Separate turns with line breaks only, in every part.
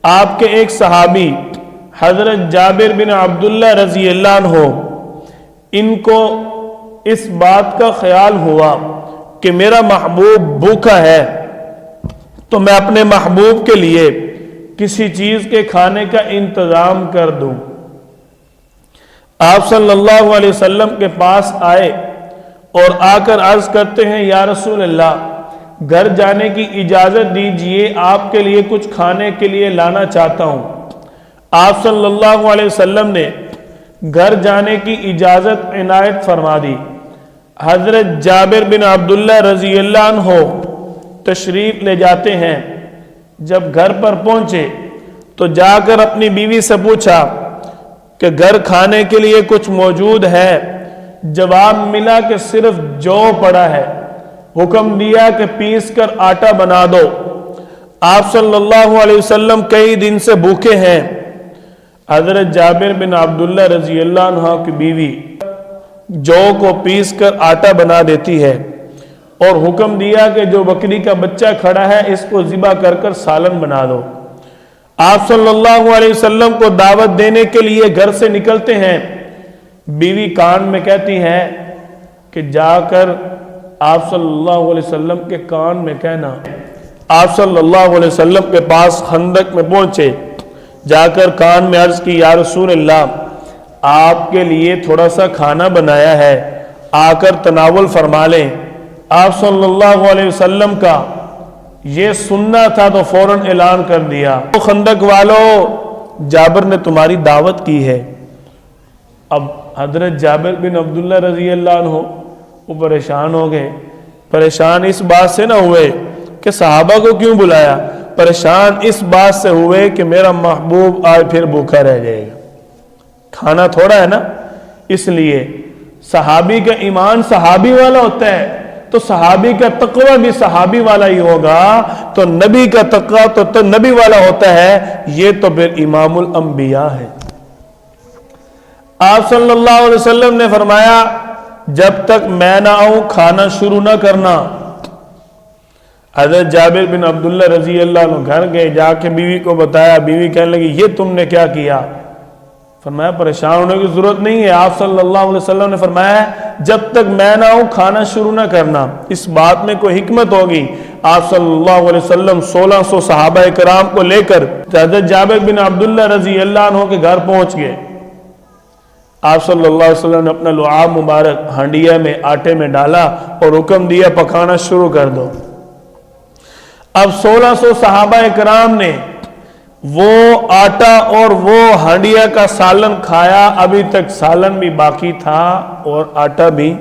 آپ کے ایک صحابی حضرت جابر بن عبداللہ رضی اللہ عنہ ان کو اس بات کا خیال ہوا کہ میرا محبوب بھوکا ہے تو میں اپنے محبوب کے لیے کسی چیز کے کھانے کا انتظام کر دوں۔ آپ صلی اللہ علیہ وسلم کے پاس آئے اور آ کر عرض کرتے ہیں یا رسول اللہ گھر جانے کی اجازت دیجئے، آپ کے لیے کچھ کھانے کے لیے لانا چاہتا ہوں۔ آپ صلی اللہ علیہ وسلم نے گھر جانے کی اجازت عنایت فرما دی۔ حضرت جابر بن عبداللہ رضی اللہ عنہ تشریف لے جاتے ہیں۔ جب گھر پر پہنچے تو جا کر اپنی بیوی سے پوچھا کہ گھر کھانے کے لیے کچھ موجود ہے؟ جواب ملا کہ صرف جو پڑا ہے۔ حکم دیا کہ پیس کر آٹا بنا دو۔ آپ صلی اللہ علیہ وسلم کئی دن سے بھوکے ہیں۔ حضرت جابر بن عبداللہ رضی اللہ عنہ کی بیوی جو کو پیس کر آٹا بنا دیتی ہے اور حکم دیا کہ جو بکری کا بچہ کھڑا ہے اس کو ذبح کر کر سالن بنا دو۔ آپ صلی اللہ علیہ وسلم کو دعوت دینے کے لیے گھر سے نکلتے ہیں۔ بیوی کان میں کہتی ہے کہ جا کر آپ صلی اللہ علیہ وسلم کے کان میں کہنا۔ آپ صلی اللہ علیہ وسلم کے پاس خندق میں پہنچے، جا کر کان میں عرض کی یا رسول اللہ آپ کے لیے تھوڑا سا کھانا بنایا ہے، آ کر تناول فرما لیں۔ آپ صلی اللہ علیہ وسلم کا یہ سننا تھا تو فوراً اعلان کر دیا خندق والو جابر نے تمہاری دعوت کی ہے۔ اب حضرت جابر بن عبداللہ رضی اللہ عنہ وہ پریشان ہو گئے۔ پریشان اس بات سے نہ ہوئے کہ صحابہ کو کیوں بلایا، پریشان اس بات سے ہوئے کہ میرا محبوب آج پھر بھوکا رہ جائے گا، کھانا تھوڑا ہے نا۔ اس لیے صحابی کا ایمان صحابی والا ہوتا ہے تو صحابی کا تقوی بھی صحابی والا ہی ہوگا، تو نبی کا تقوی تو نبی والا ہوتا ہے، یہ تو پھر امام الانبیاء ہے۔ آپ صلی اللہ علیہ وسلم نے فرمایا جب تک میں نہ آؤں کھانا شروع نہ کرنا۔ حضرت جابر بن عبداللہ رضی اللہ عنہ گھر گئے، جا کے بیوی کو بتایا۔ بیوی کہنے لگی یہ تم نے کیا کیا؟ فرمایا پریشان ہونے کی ضرورت نہیں ہے، آپ صلی اللہ علیہ وسلم نے فرمایا جب تک میں نہ ہوں کھانا شروع نہ کرنا۔ اس بات میں کوئی حکمت ہوگی۔ آپ صلی اللہ علیہ وسلم 1600 صحابہ کرام کو لے کر حضرت جابر بن عبداللہ رضی اللہ عنہ کے گھر پہنچ گئے۔ آپ صلی اللہ علیہ وسلم نے اپنا لعاب مبارک ہانڈیا میں آٹے میں ڈالا اور حکم دیا پکانا شروع کر دو۔ اب 1600 صحابہ کرام نے وہ آٹا اور وہ ہانڈیا کا سالن کھایا، ابھی تک سالن بھی باقی تھا اور آٹا بھی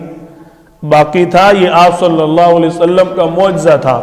باقی تھا۔ یہ آپ صلی اللہ علیہ وسلم کا معجزہ تھا۔